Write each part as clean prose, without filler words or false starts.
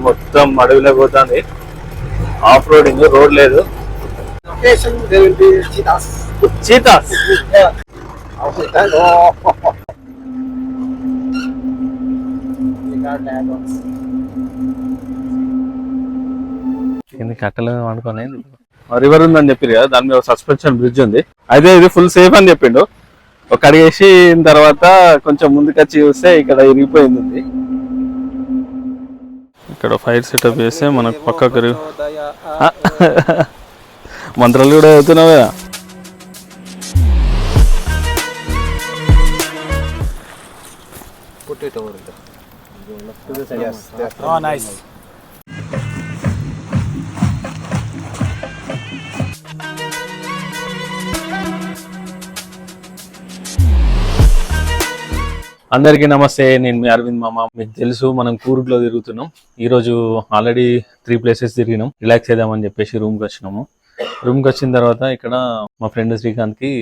మొత్తం అడవిలో పోతుంది. ఆఫ్ రోడింగ్, రోడ్ లేదు. చీతాస్ కట్టలు అనుకోని రివర్ ఉందని చెప్పారు కదా, దాని మీద సస్పెన్షన్ బ్రిడ్జ్ ఉంది. అయితే ఇది ఫుల్ సేఫ్ అని చెప్పిండు. ఒక అడిగేసి తర్వాత కొంచెం ముందుకొచ్చి చూస్తే ఇక్కడ ఇరిగిపోయింది. ఇక్కడ ఫైర్ సెటప్ చేస్తే మనకు పక్కకు మంత్రాలు కూడా అవుతున్నావు కదా. అందరికీ నమస్తే, నేను మీ అరవింద్ మామ. మీకు తెలుసు మనం కూర్గ్లో తిరుగుతున్నాం. ఈరోజు ఆల్రెడీ 3 ప్లేసెస్ తిరిగినాం. రిలాక్స్ చేద్దామని చెప్పేసి రూమ్కి వచ్చినాము. రూమ్కి వచ్చిన తర్వాత ఇక్కడ మా ఫ్రెండ్ శ్రీకాంత్ కి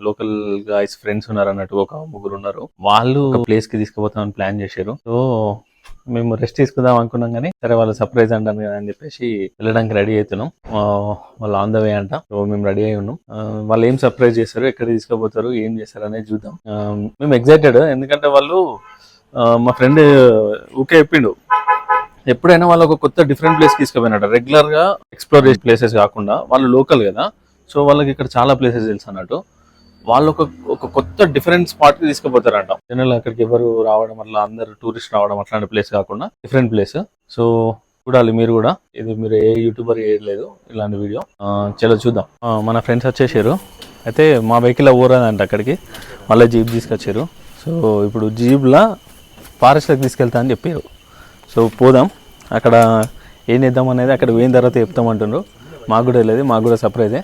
లోకల్ గైస్ ఫ్రెండ్స్ ఉన్నారు అన్నట్టు, ఒక 3 ఉన్నారు. వాళ్ళు ఒక ప్లేస్ కి తీసుకుపోతామని ప్లాన్ చేశారు. సో మేము రెస్ట్ తీసుకుందాం అనుకున్నాం కానీ సరే వాళ్ళు సర్ప్రైజ్ అంటాను కదా అని చెప్పేసి వెళ్ళడానికి రెడీ అవుతున్నాం. వాళ్ళు ఆన్ ద వే అంట. సో మేము రెడీ అయి ఉన్నాం. వాళ్ళు ఏం సర్ప్రైజ్ చేస్తారు, ఎక్కడ తీసుకుపోతారు, ఏం చేస్తారు అనేది చూద్దాం. మేము ఎక్సైటెడ్, ఎందుకంటే వాళ్ళు మా ఫ్రెండ్ ఊకే చెప్పిండు ఎప్పుడైనా వాళ్ళు ఒక కొత్త డిఫరెంట్ ప్లేస్ తీసుకుపోయినట్టు. రెగ్యులర్ గా ఎక్స్ప్లోర్ చేసే ప్లేసెస్ కాకుండా వాళ్ళు లోకల్ కదా, సో వాళ్ళకి ఇక్కడ చాలా ప్లేసెస్ తెలుసు అన్నట్టు. వాళ్ళు ఒక కొత్త డిఫరెంట్ స్పాట్ కి తీసుకుపోతారంట. జనరల్ అక్కడికి ఎవరు రావడం అట్లా, అందరు టూరిస్ట్ రావడం అట్లాంటి ప్లేస్ కాకుండా డిఫరెంట్ ప్లేస్. సో చూడాలి మీరు కూడా. ఇది మీరు ఏ యూట్యూబర్ చేయలేదు ఇలాంటి వీడియో. చలో చూద్దాం. మన ఫ్రెండ్స్ వచ్చేసారు. అయితే మా వెహికల్ ఊరదంట అక్కడికి, మళ్ళీ జీప్ తీసుకొచ్చారు. సో ఇప్పుడు జీప్లా ఫారెస్ట్లోకి తీసుకెళ్తా అని చెప్పారు. సో పోదాం. అక్కడ ఏం చేద్దాం అనేది అక్కడ పోయిన తర్వాత చెప్తామంటుండ్రు. మాకు కూడా లేదు, మాకు కూడా సర్ప్రైజే.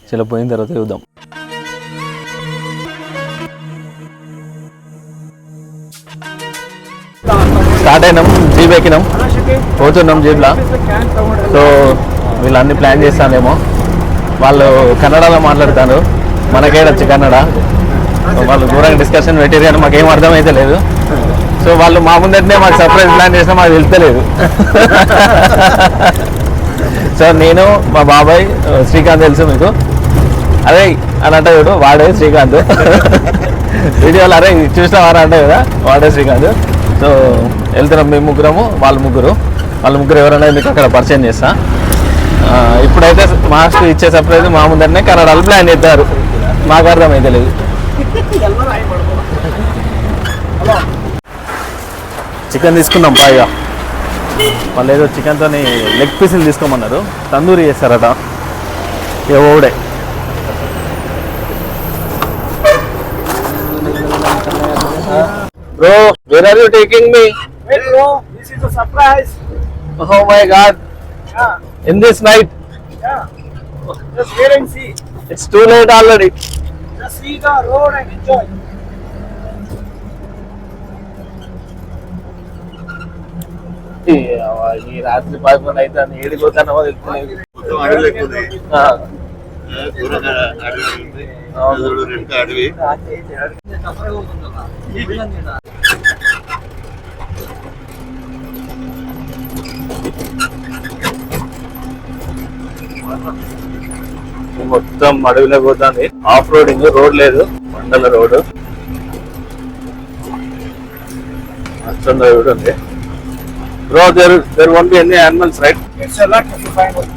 చలో పోయిన తర్వాత చూద్దాం. స్టార్ట్ అయినాం, జీప్ ఎక్కినాం, పోతున్నాం జీప్లా. సో వీళ్ళు అన్ని ప్లాన్ చేస్తానేమో. వాళ్ళు కన్నడలో మాట్లాడతారు, మనకేడొచ్చు కన్నడ. వాళ్ళు దూరంగా డిస్కషన్ పెట్టారు కానీ మాకేం అర్థమైతే లేదు. సో వాళ్ళు మా ముందటనే మాకు సర్ప్రైజ్ ప్లాన్ చేసినా మాకు తెలుస్తలేదు. సో నేను మా బాబాయ్ శ్రీకాంత్, తెలుసు మీకు. అదే అని అంటే చూడు, వాడే శ్రీకాంత్. వీడియోలో అరే చూసినావారా అంటే కదా, వాడే శ్రీకాంత్. సో వెళ్తున్నాం మేము ముగ్గురము, వాళ్ళు ముగ్గురు ఎవరైనా మీకు అక్కడ పరిచయం చేస్తా. ఇప్పుడైతే మాకు ఇచ్చే సర్ప్రైజ్ మా ముందరనే కన్నడలో ప్లాన్ చేస్తారు, మాకు అర్థమైతే లేదు. చికెన్ తీసుకున్నాం బాగా. వాళ్ళు ఏదో చికెన్తో లెగ్ పీసులు తీసుకోమన్నారు, తందూరి చేస్తారట. ఓడే Bro, where are you taking me? Wait, bro. This is a surprise. Oh my God! Yeah. In this night? Yeah. Just wait and see. It's too late already. Just see the road and enjoy. ఈ రాత్రి 11 అయితే ఏడిపోతానో తెలుస్తుంది. అడవి మొత్తం అడవిలో పోతుంది. Off roading, road లేదు, మండల రోడ్. అచ్చంద రోడ్ ఉంది. Bro, there won't be any animals, right? It's a luck if you find one.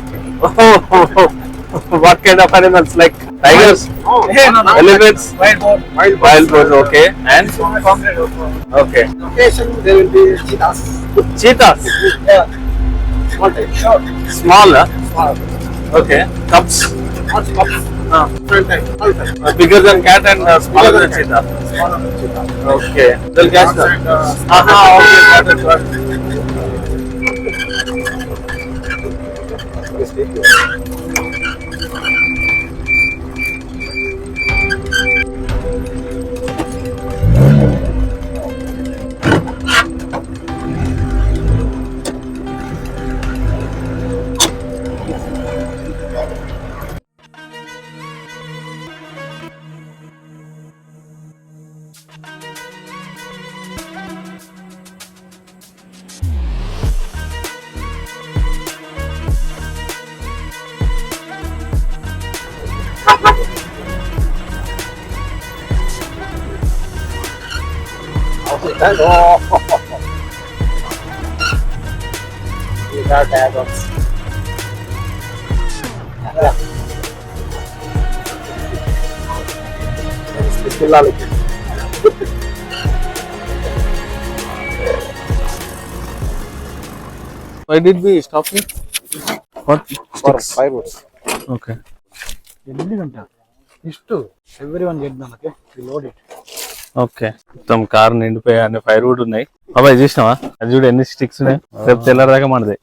What kind of animals? Like tigers? Oh, no. Elephants? Wild boars, okay. And? Okay. Location, there will be cheetahs. Cheetahs? Yeah. Small type. Sure. Small, huh? Small. Okay. Cubs? Not cubs. Different type. All type. Bigger than cat and smaller than cheetah? Smaller than cheetah. Okay. They'll catch them. Okay. Got it, got it. tank. Oh. These are tankers. Yeah. Bismillah. Why did we stop here? What? For fireworks. Okay. Everyone get them, okay? We load it. Okay మొత్తం car నిండిపోయి అన్ని fire would ఉన్నాయి బాబాయ్ చూసినావా అది చూడు ఎన్ని sticks ఉన్నాయి రేపు తెల్లదాకా మనది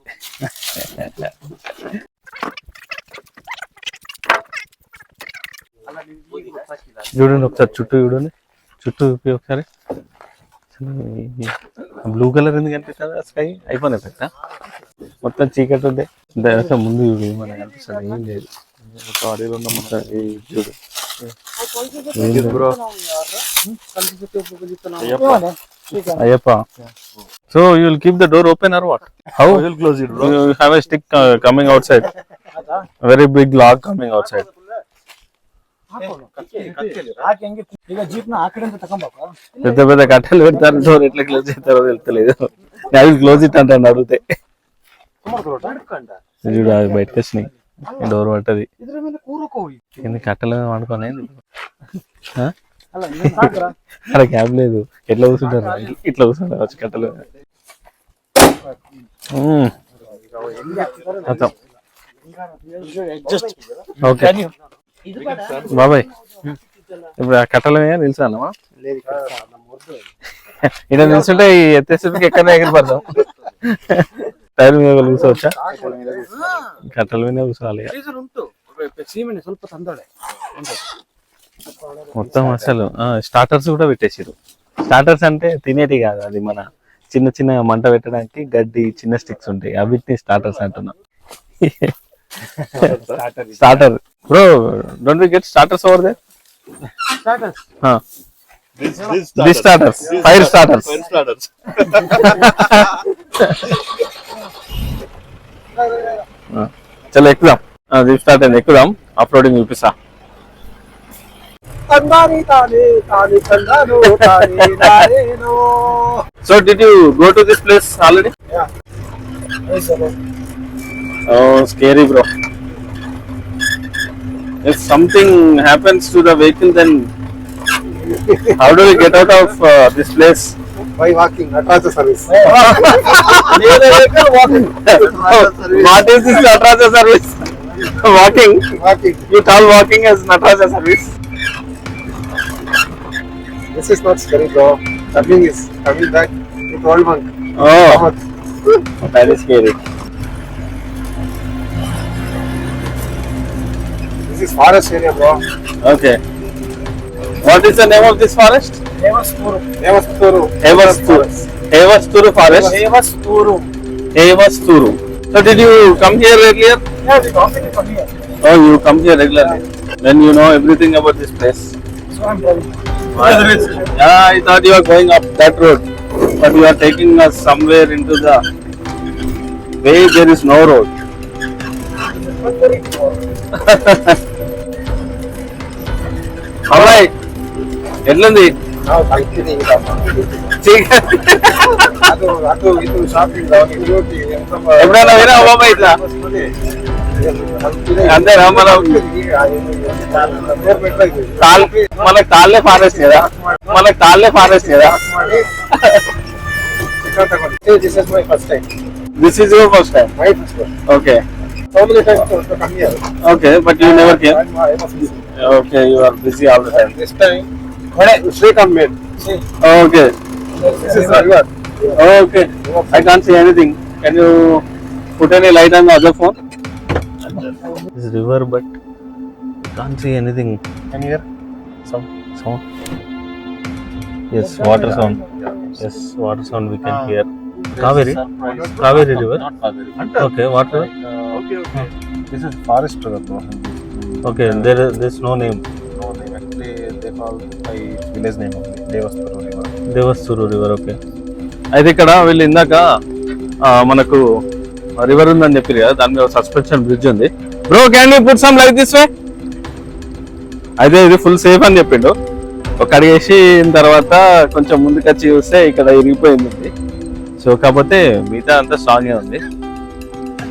చూడండి ఒకసారి చుట్టూ చూడండి చుట్టూ చూపి ఒకసారి బ్లూ కలర్ ఎందుకు కనిపిస్తుంది స్కై అయిపోయినాయి పెద్ద మొత్తం చీకటి ఉంది అసలు ముందు చూడు మనకు కనిపిస్తుంది ఏం లేదు అడవిలో ఉన్న మొత్తం చూడు Ayappa. So you will keep the door open or what? How? I will close it, bro. You have a stick coming outside. A very big log coming outside. పెద్ద పెద్ద కట్టెలు పెడతారు డోర్ ఎట్లా క్లోజ్ చేస్తారో తెలుస్తలేదు ఐ విల్ క్లోజ్ ఇట్ అంటాను అడిగితే చూడు అవి బయటకు వచ్చినాయి డోర్ పట్టది ఎన్ని కట్టెలు వండుకొని అక్కడ క్యాబ్ లేదు ఎట్లా కూర్చుంటారు ఇట్లా కూర్చుంటారు వచ్చి కట్టెలు ఓకే బాబాయ్ ఇప్పుడు ఆ కట్టెల మీద నిలిచానమ్మా ఇక్కడ నిల్చుంటే ఈ ఎత్తేసరికి ఎక్కడ ఎగిరిపడతాం టైర్ మీద కూర్చోవచ్చా కట్టెల మీద కూర్చోవాలి మొత్తం అసలు స్టార్టర్స్ కూడా పెట్టేసారు స్టార్టర్స్ అంటే తినేటి కాదు అది మన చిన్న చిన్న మంట పెట్టడానికి గడ్డి చిన్న స్టిక్స్ ఉంటాయి అవిటిని స్టార్టర్స్ అంటున్నా starter bro don't we get starters over there this starters fire starters చలో ఎక్కుదాం దిస్ స్టార్టర్ ఎక్కుదాం ఆఫ్ రోడింగ్ చూపిస్తా So did you go to this place already? Yeah. Oh, scary bro. If something happens to the vehicle, then how do we get out of this place? By walking, Nataraja service. What is this Nataraja service? Walking. Walking. You call walking as Nataraja service? This is not scary, bro. Something is coming back with old monk. Oh, that is scary. This is forest area, bro. Okay. What is the name of this forest? Devasturu. Evasturu forest. Evasturu. So did you come here earlier? Yeah, we often come here. Oh, you come here regularly. Then you know everything about this place. So I'm driving. Yeah, I thought you were going up that road, but you are taking us somewhere into the way there is no road. Alright. ఎట్లుంది Now, thank you. Itu shopping down in Europe. ఎప్పుడైనా వినా బాబా ఇట్లా అంతేనా మనం మనకు తాళ్ళే forest కదా This is my first time. This is your first time My first time. Okay So many times to come here. Okay but you never came I was busy. Okay you are busy all the time This time, Srikanth made. See, okay this is the river. Okay I can't see anything. Can you put any light on the other phone? This river but can't see ఎనీథing. Can you hear? Sound. Yes, water sound. Yes, water sound we can hear. Kaveri river. Not Kaveri. Okay, water. Okay. This is forest river, bro. Okay, there's no name. No name. Actually, they call by village name only. Devasturu river. Devasthuru river. Okay, అయితే ఇక్కడ వీళ్ళు ఇందాక మనకు river ఉందని చెప్పారు కదా, దాని మీద సస్పెన్షన్ బ్రిడ్జ్ ఉంది. Bro can you put some like this way? అయితే ఇది ఫుల్ సేఫ్ అని చెప్పిండు. ఒక అడిగేసి తర్వాత కొంచెం ముందుకు వచ్చి చూస్తే ఇక్కడ ఇరిగిపోయింది. సో కాకపోతే మిగతా అంతా స్ట్రాంగ్గా ఉంది.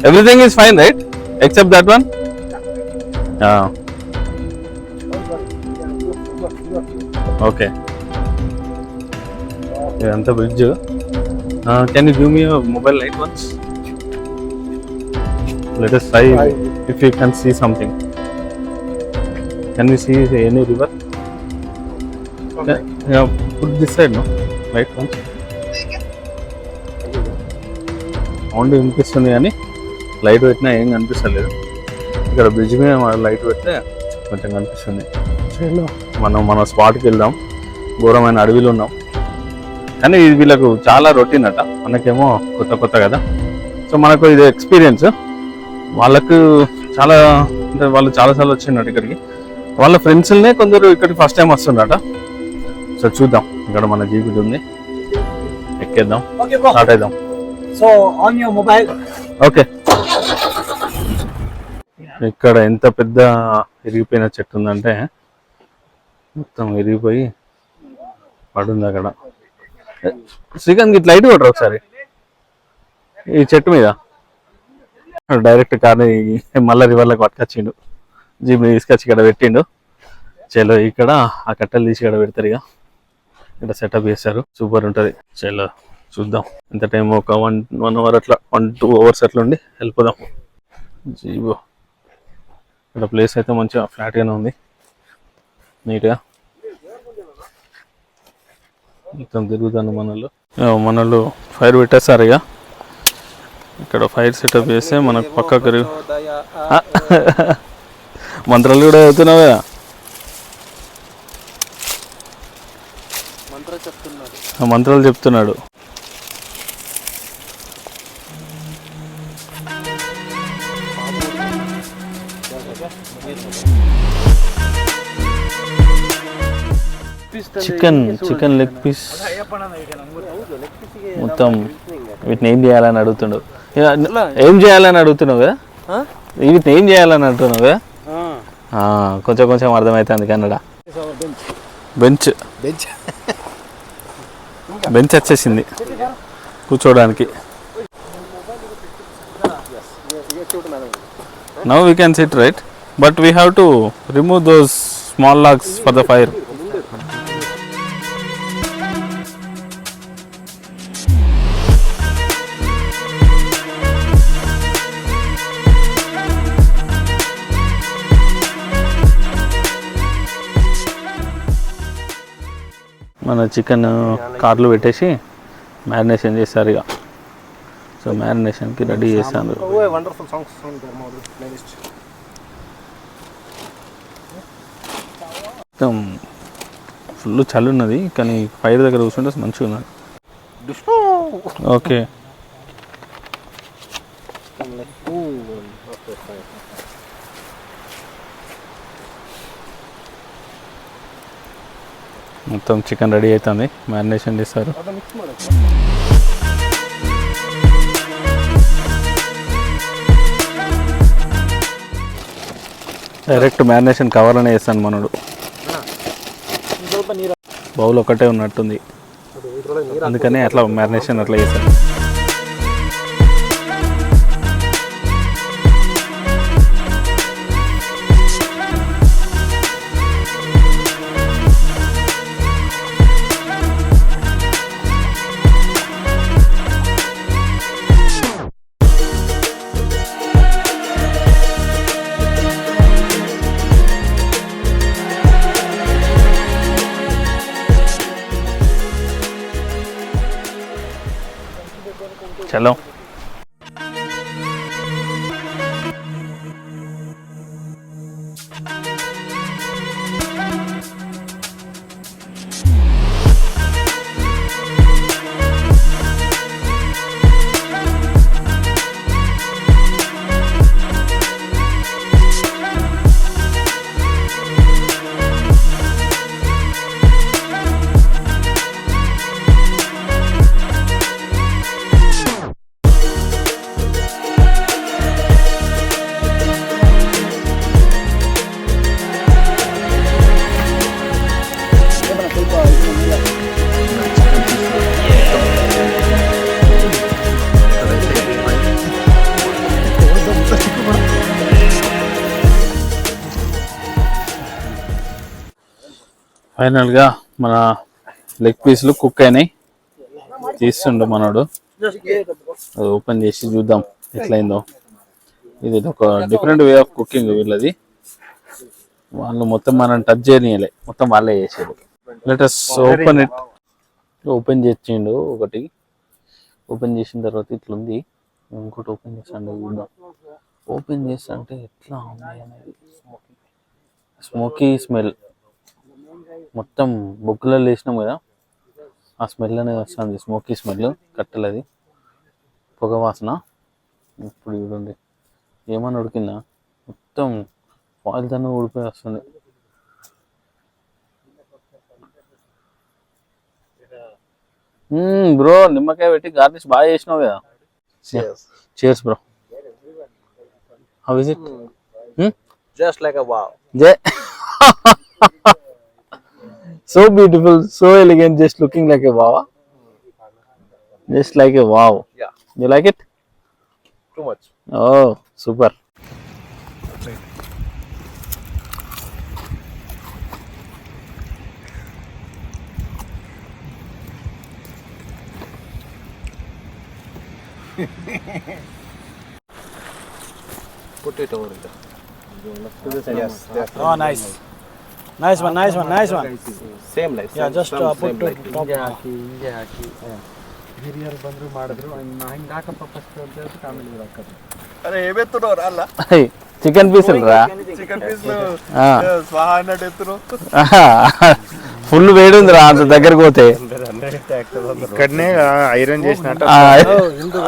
Everything is fine right except that one. Okay, ఇదంతా bridge. Can you give me your mobile light once? Let us try if you can see something. Can you see any river? Yeah, put this side, no? Light once. Sound వినిపిస్తుంది కానీ light పెట్టినా ఏం కనిపిస్తలేదు. ఇక్కడ bridge మీద light పెడితే కొంచెం కనిపిస్తుంది. మనం మన స్పాట్కి వెళ్దాం. ఘోరమైన అడవిలో ఉన్నాం కానీ ఇది వీళ్ళకు చాలా రొటీన్ అట, మనకేమో కొత్త కదా. సో మనకు ఇది ఎక్స్పీరియన్స్, వాళ్ళకు చాలా అంటే వాళ్ళు చాలాసార్లు వచ్చిండట ఇక్కడికి. వాళ్ళ ఫ్రెండ్స్నే కొందరు ఇక్కడికి ఫస్ట్ టైం వస్తుండట. సో చూద్దాం, ఇక్కడ మన జీపీ ఉంది, ఎక్కేద్దాం, స్టార్ట్ అయిద్దాం. So on your mobile. Okay, ఇక్కడ ఎంత పెద్ద ఇరిగిపోయిన చెట్టు ఉందంటే మొత్తం ఇరిగిపోయి పడుంది అక్కడ. శ్రీకాంత్ ఇట్లా లైట్ కొట్టరు ఒకసారి ఈ చెట్టు మీద. డైరెక్ట్ కార్ని మళ్ళీ రివర్లకు పట్టుకొచ్చిండు, జీప్ని తీసుకొచ్చి ఇక్కడ పెట్టిండు. చలో ఇక్కడ ఆ కట్టెలు తీసి ఇక్కడ పెడతారు, ఇక ఇక్కడ సెటప్ చేస్తారు, సూపర్ ఉంటుంది. చలో చూద్దాం ఎంత టైం, ఒక 1 hour అట్లా 1-2 hours అట్లా ఉండి వెళ్ళిపోదాం. జీబో ఇక్కడ ప్లేస్ అయితే మంచిగా ఫ్లాట్గానే ఉంది, నీట్గా. మొత్తం తిరుగుతాను మనలు ఫైర్ పెట్టేస్తారు. ఇక ఇక్కడ ఫైర్ సెటప్ చేస్తే మనకు పక్కకు మంత్రాలు కూడా అవుతున్నావా? మంత్రాలు చెప్తున్నాడు. చికెన్ లెగ్ పీస్ మొత్తం. వీటిని ఏం చేయాలని అడుగుతున్నావు? ఏం చేయాలని అడుగుతున్నావు? వీటిని ఏం చేయాలని అంటున్నావు? కొంచెం అర్థమవుతుంది కన్నడ. బెంచ్ వచ్చేసింది కూర్చోడానికి. Now we can sit, right? But we have to remove those small logs for the fire. మన చికెన్ కార్లో పెట్టేసి మ్యారినేషన్ చేస్తారు ఇక. సో మ్యారినేషన్కి రెడీ చేశాను. మొత్తం ఫుల్ చలి ఉన్నది కానీ ఫైర్ దగ్గర కూర్చుంటే మంచిగా ఉన్నది. ఓకే, మొత్తం చికెన్ రెడీ అవుతుంది, మ్యారినేషన్ చేస్తారు. డైరెక్ట్ మ్యారినేషన్ కవర్లోనే చేస్తాను మనోడు. బౌల్ ఒకటే ఉన్నట్టుంది అందుకనే అట్లా మ్యారినేషన్ అట్లా చేశాను. చలో ఫైనల్గా మన లెగ్ పీస్లు కుక్ అయినాయి, తీస్తుండు మనోడు. అది ఓపెన్ చేసి చూద్దాం ఎట్లయిందో. ఇది ఒక డిఫరెంట్ వే ఆఫ్ కుకింగ్ వీళ్ళది. వాళ్ళు మొత్తం మనం టచ్ చేయనియలే, మొత్తం వాళ్ళే చేసారు. Let's open it. ఓపెన్ చేసిండు ఒకటి, ఓపెన్ చేసిన తర్వాత ఇట్లుంది. ఇంకోటి ఓపెన్ చేస్తాండి చూద్దాం. ఓపెన్ చేస్తా అంటే ఎట్లా ఉంది అనేది. స్మోకీ స్మెల్, మొత్తం బొక్కులలో వేసినాం కదా, ఆ స్మెల్ అనేది వస్తుంది. స్మోకీ స్మెల్, కట్టెలది పొగ వాసన. ఇప్పుడు చూడండి ఏమన్నా ఉడికిందా, మొత్తం ఆయిల్ తను ఉడిపోయి వస్తుంది. బ్రో నిమ్మకాయ పెట్టి గార్నిష్ బాగా చేసినావు కదా. Chairs bro. How is it? Just like a wow. So beautiful, so elegant, just looking like a wow. Just like a wow. Yeah. You like it? Too much. Oh, super. Put it over there. Yes. Oh, nice. Nice one, nice one, nice one. Same like. Yeah, just put same to like. top. ಹಿರಿಯರು ಬಂದ್ರು ಮಾಡಿದ್ರು ಹಿಂಗೆ ಹಾಕಪ್ಪ first ಅಂತ ಹೇಳ್ಬಿಟ್ಟು ಆಮೇಲೆ ಇವ್ರು ಹಾಕೋದು. ಅರೆ ಏಬೇತ್ತುನೋರು ಅಲ್ಲ Hey, chicken piece రా. Chicken piece Ah. స్వాహా అన్నట్టు ఎత్తును ఫుల్ వేడి ఉందిరా అంత దగ్గరకు పోతే. ఇక్కడనే ఐరన్ చేసినట్టు Ah. Oh, into